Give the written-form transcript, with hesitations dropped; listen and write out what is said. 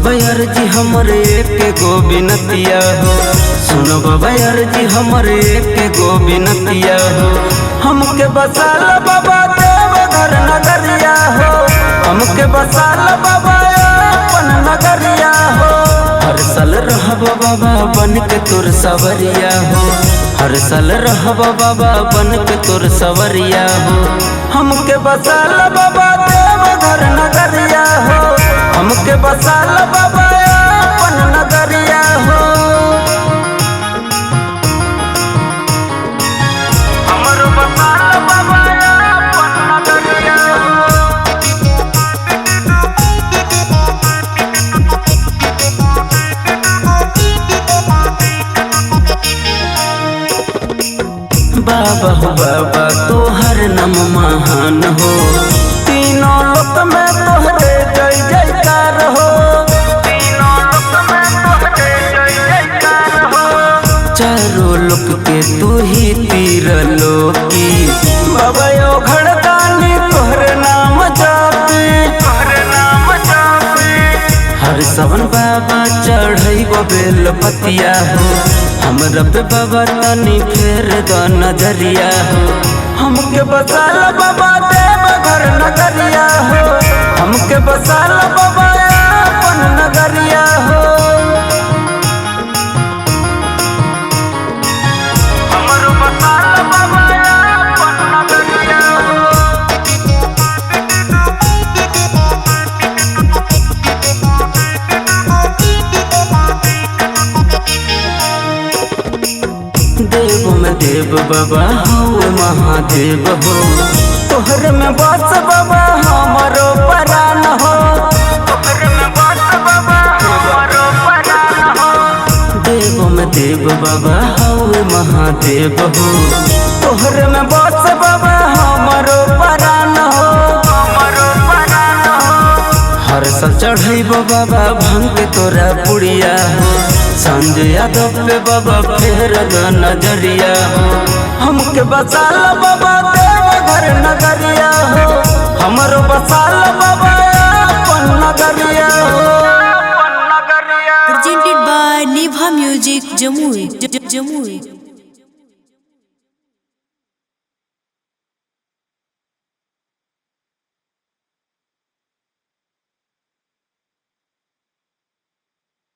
बाबा अर्जी हमरे एक गो बिनतिया हो। सुनो बाबा अर्जी हमरे एक गो बिनतिया हो। हमके बसाल बाबा देवघर नगरिया हो। हमके बसाल बाबा अपन नगरिया हो। हर साल रहब बाबा बन के तोर सवरिया हो। हर साल रहब बाबा बन के तोर सवरिया हो। हमके बसाल बाबा देवघर नगरिया हो। हमके बसाल बाबा अपन नगरिया हो। हमरो बसाल बाबा अपन नगरिया हो। बाबा हो बाबा तोहर नाम महान हो। तीनों लोक में तोहरे जय जयकार हो। तीनों लोक में तोहरे जय जयकार हो। चारों लोक के तू ही तीर लोकी। बाबा यो घड़दानी तोहरे नाम जापी। तोहरे नाम जापी। हर सवन बाबा चढ़ई गो बेल पतिया हो। हमरा पे बाबा तनी फेर द नजरिया हो। हमके बसाल बाबा देवघर नगरिया हो। हमके बसाल बाबा अपन नगरिया हो। हमरो बसाल बाबा अपन नगरिया हो। देव में देव बाबा हो महादेव हो। तोहर में बस बाबा हमरो प्राण हो। तोहर में बस बाबा हमरो प्राण हो। देव में देव बाबा हो महादेव हो। तोहर में बस बाबा हमरो प्राण हो। हमरो प्राण हो। हर साल चढ़ैबो बाबा भांग के तोरा पुड़िया हो। संजय यादव पे बाबा फेर द नजरिया हो। हमके बसाल बाबा देवघर नगरिया हो। हमरो बसाल बाबा अपन नगरिया हो। Presented by Niva Music, Jamui.